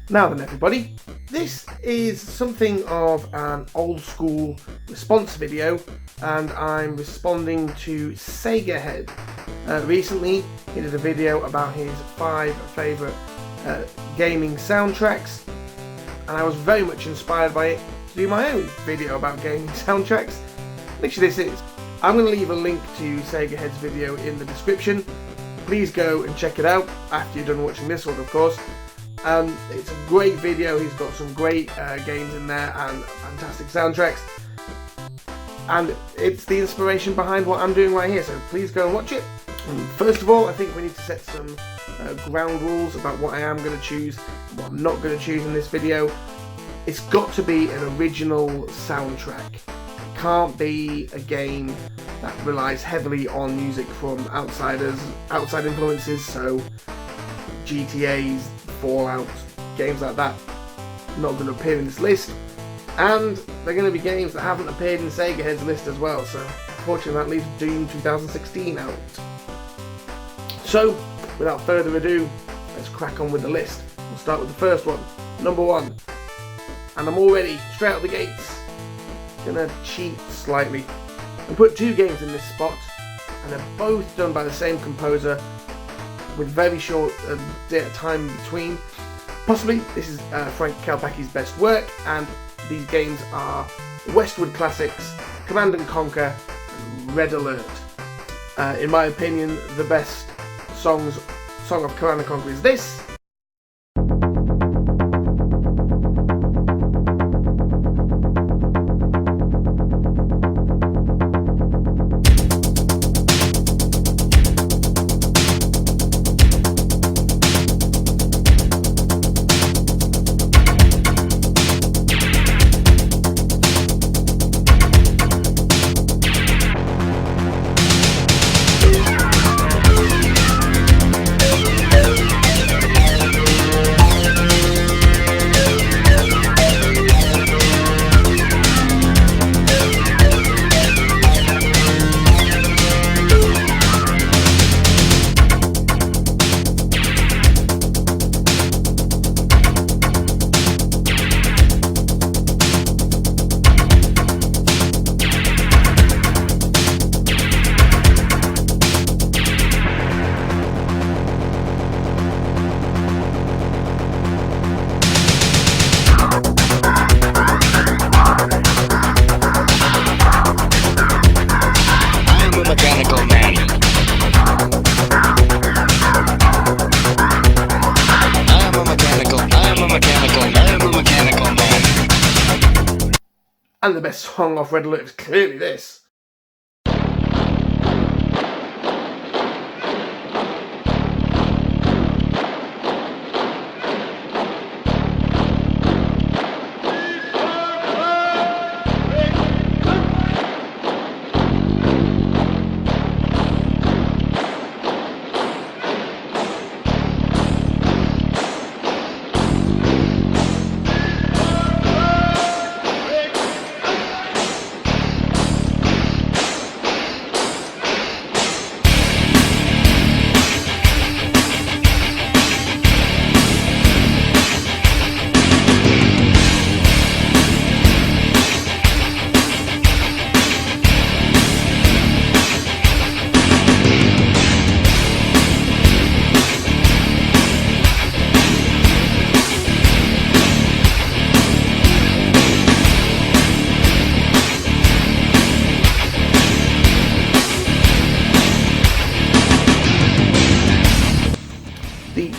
Now then everybody, this is something of an old school response video, and I'm responding to SegaHead. Recently he did a video about his 5 favourite gaming soundtracks, and I was very much inspired by it to do my own video about gaming soundtracks. Literally this is. I'm going to leave a link to SegaHead's video in the description. Please go and check it out after you're done watching this one, of course. It's a great video. He's got some great games in there and fantastic soundtracks, and it's the inspiration behind what I'm doing right here, so please go and watch it. First of all, I think we need to set some ground rules about what I am going to choose and what I'm not going to choose in this video. It's got to be an original soundtrack. It can't be a game that relies heavily on music from outside influences, so GTA's, Fallout, games like that not going to appear in this list, and they're going to be games that haven't appeared in SegaHead's list as well, so unfortunately that leaves Doom 2016 out. So without further ado, let's crack on with the list. We'll start with the first one, number 1, and I'm already straight out the gates gonna cheat slightly and put 2 games in this spot, and they're both done by the same composer with very short time in between. Possibly this is Frank Kalpacki's best work, and these games are Westwood classics Command & Conquer and Red Alert. In my opinion, the best song of Command & Conquer is this. And the best song off Red Alert is clearly this.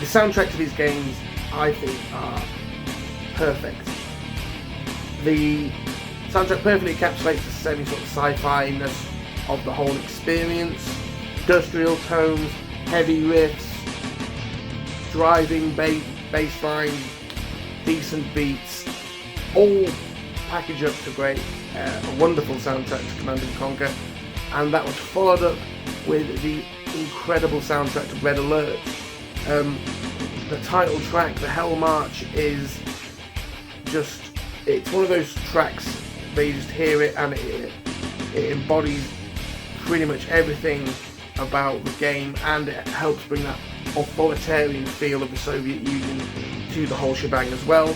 The soundtrack to these games, I think, are perfect. The soundtrack perfectly encapsulates the semi sort of sci-fi-ness of the whole experience. Industrial tones, heavy riffs, driving bass lines, decent beats, all packaged up to great, a wonderful soundtrack to Command & Conquer, and that was followed up with the incredible soundtrack to Red Alert. The title track, the Hell March, is just, it's one of those tracks where you just hear it and it embodies pretty much everything about the game, and it helps bring that authoritarian feel of the Soviet Union to the whole shebang as well.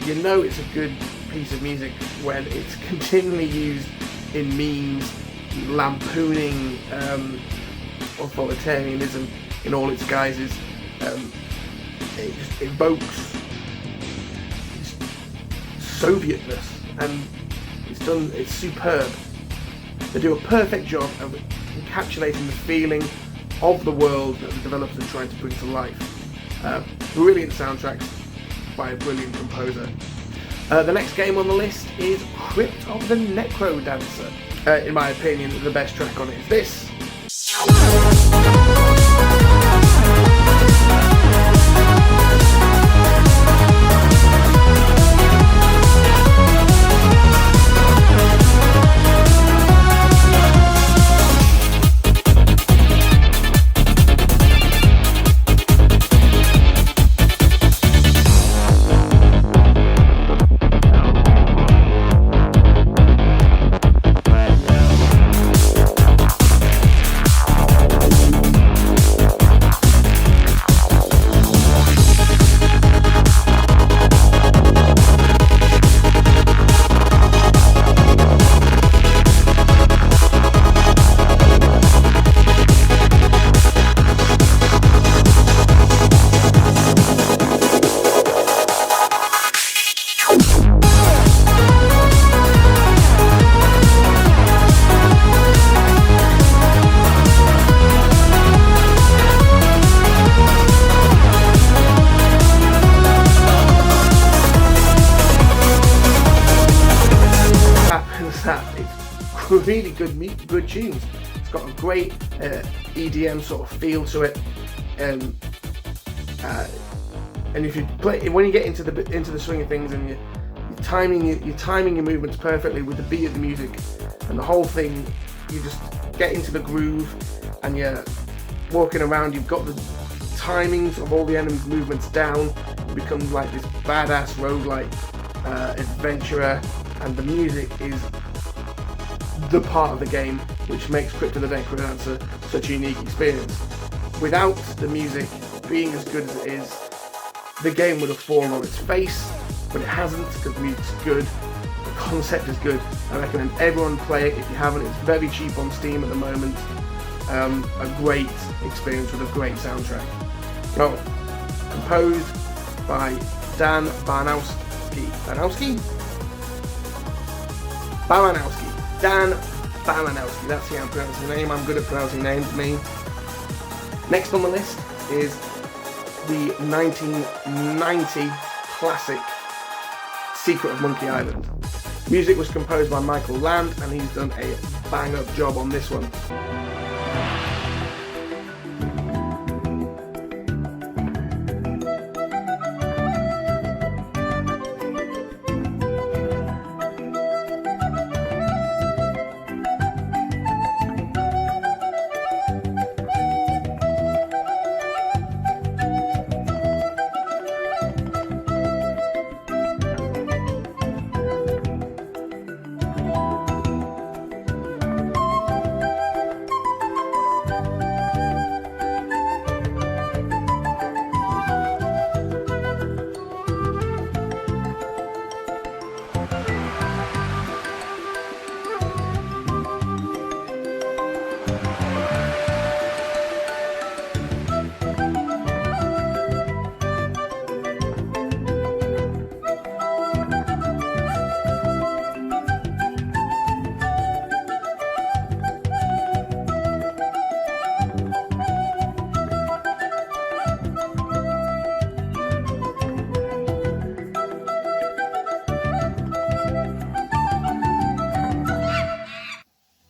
You know it's a good piece of music when it's continually used in memes, lampooning authoritarianism in all its guises. It just evokes Sovietness, and it's superb. They do a perfect job of encapsulating the feeling of the world that the developers are trying to bring to life. Brilliant soundtracks by a brilliant composer. The next game on the list is Crypt of the Necro Dancer. In my opinion, the best track on it is this. It's really good tunes. It's got a great EDM sort of feel to it, and if you play, when you get into the swing of things, and you're timing your movements perfectly with the beat of the music and the whole thing, you just get into the groove, and you're walking around. You've got the timings of all the enemies' movements down. You become like this badass roguelike adventurer, and the music is the part of the game which makes Crypt of the Necro Dancer such a unique experience. Without the music being as good as it is, the game would have fallen on its face, but it hasn't, because the music's good, the concept is good. I recommend everyone play it if you haven't. It's very cheap on Steam at the moment. A great experience with a great soundtrack. Well, composed by Dan Baranowski. Dan Baranowski, that's how I'm pronouncing his name. I'm good at pronouncing names, me. Next on the list is the 1990 classic Secret of Monkey Island. Music was composed by Michael Land, and he's done a bang-up job on this one.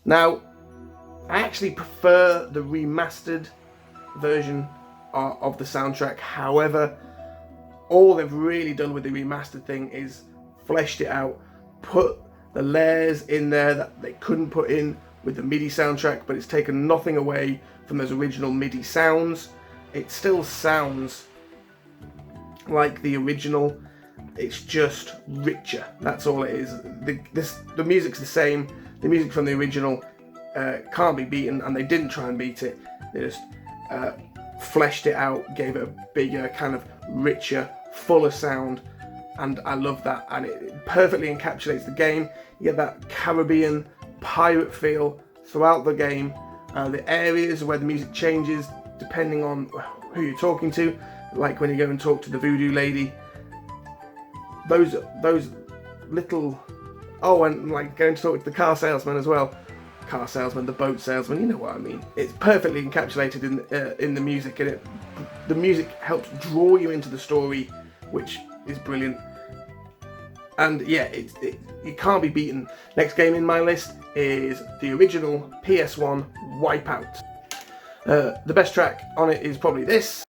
Now, I actually prefer the remastered version of the soundtrack. However, all they've really done with the remastered thing is fleshed it out, put the layers in there that they couldn't put in with the MIDI soundtrack, but it's taken nothing away from those original MIDI sounds. It still sounds like the original, it's just richer. That's all it is. The music's the same. The music from the original can't be beaten, and they didn't try and beat it. They just fleshed it out, gave it a bigger, kind of richer, full of sound, and I love that, and it perfectly encapsulates the game. You get that Caribbean pirate feel throughout the game. The areas where the music changes depending on who you're talking to, like when you go and talk to the voodoo lady. Those little, and like going to talk to the car salesman as well. Car salesman, the boat salesman, you know what I mean. It's perfectly encapsulated in the music, and the music helps draw you into the story, which is brilliant. And yeah, it can't be beaten. Next game in my list is the original PS1 Wipeout. The best track on it is probably this.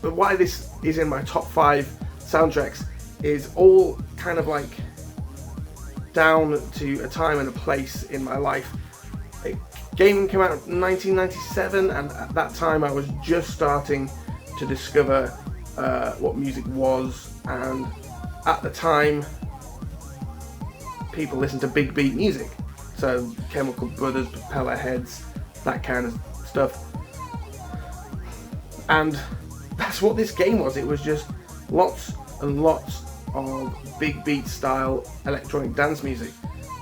Why this is in my top 5 soundtracks is all kind of like down to a time and a place in my life. The game came out in 1997, and at that time I was just starting to discover what music was, and at the time people listened to big beat music, so Chemical Brothers, Propeller Heads, that kind of stuff. And that's what this game was. It was just lots and lots of big beat style electronic dance music,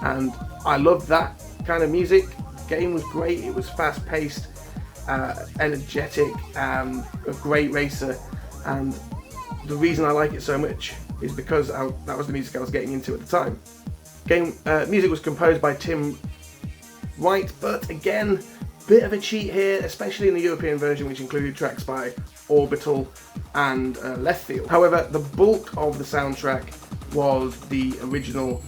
and I loved that kind of music. The game was great. It was fast paced, energetic, and a great racer, and the reason I like it so much is because that was the music I was getting into at the time. Music was composed by Tim Wright, but again, bit of a cheat here, especially in the European version, which included tracks by Orbital and Left Field. However, the bulk of the soundtrack was the original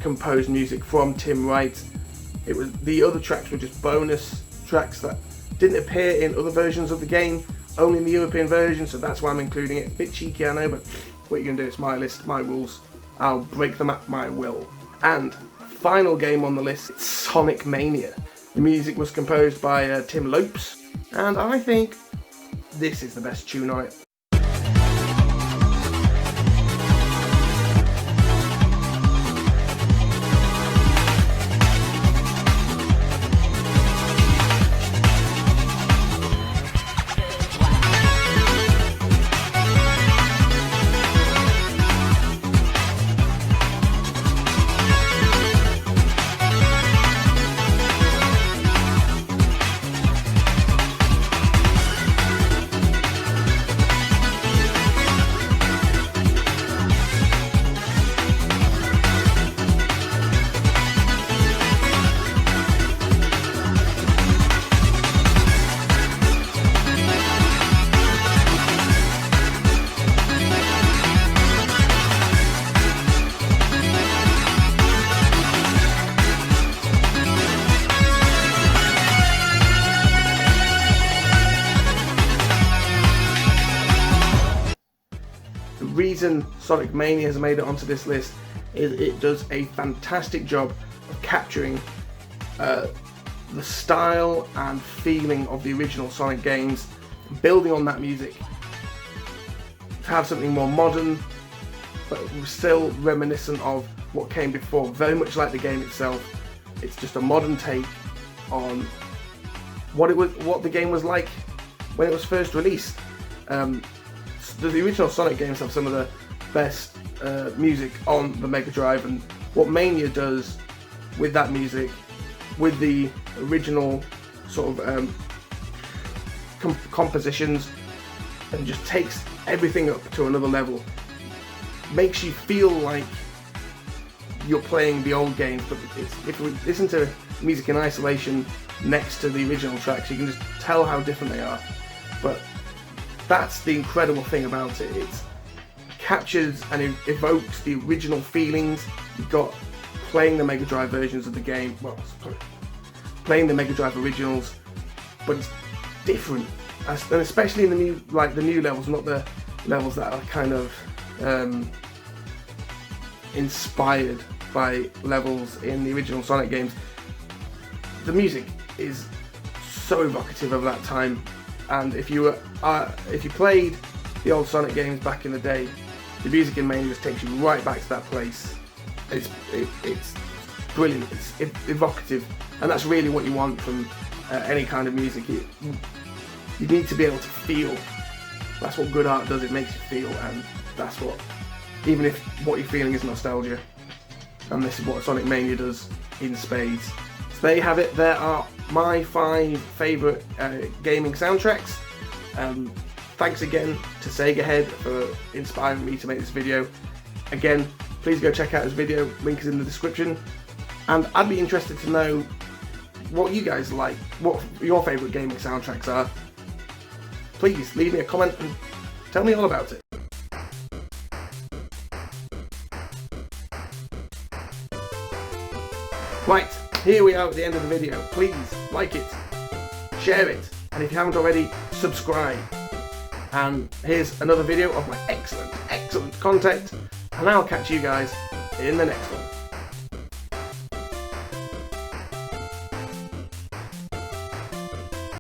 composed music from Tim Wright. The other tracks were just bonus tracks that didn't appear in other versions of the game, only in the European version, so that's why I'm including it. A bit cheeky, I know, but what you're going to do, it's my list, my rules. I'll break them at my will. And final game on the list, it's Sonic Mania. The music was composed by Tim Lopes, and I think this is the best tune on it. The reason Sonic Mania has made it onto this list is it does a fantastic job of capturing the style and feeling of the original Sonic games, building on that music to have something more modern but still reminiscent of what came before, very much like the game itself. It's just a modern take on what the game was like when it was first released. The original Sonic games have some of the best music on the Mega Drive, and what Mania does with that music, with the original sort of compositions, and just takes everything up to another level. Makes you feel like you're playing the old games, but if we listen to music in isolation next to the original tracks, you can just tell how different they are. But that's the incredible thing about it. It captures and evokes the original feelings you've got playing the Mega Drive versions of the game. Well, playing the Mega Drive originals, but it's different, and especially in the new levels, not the levels that are kind of inspired by levels in the original Sonic games. The music is so evocative of that time, and if you played the old Sonic games back in the day, the music in Mania just takes you right back to that place. It's brilliant. It's evocative, and that's really what you want from any kind of music. You need to be able to feel. That's what good art does. It makes you feel, and that's what, even if what you're feeling is nostalgia, and this is what Sonic Mania does in spades. So there you have it. There are my 5 favourite gaming soundtracks. Thanks again to SegaHead for inspiring me to make this video. Again, please go check out his video, link is in the description. And I'd be interested to know what you guys like, what your favourite gaming soundtracks are. Please leave me a comment and tell me all about it. Right, here we are at the end of the video. Please like it, share it, and if you haven't already, subscribe. And here's another video of my excellent content, and I'll catch you guys in the next one.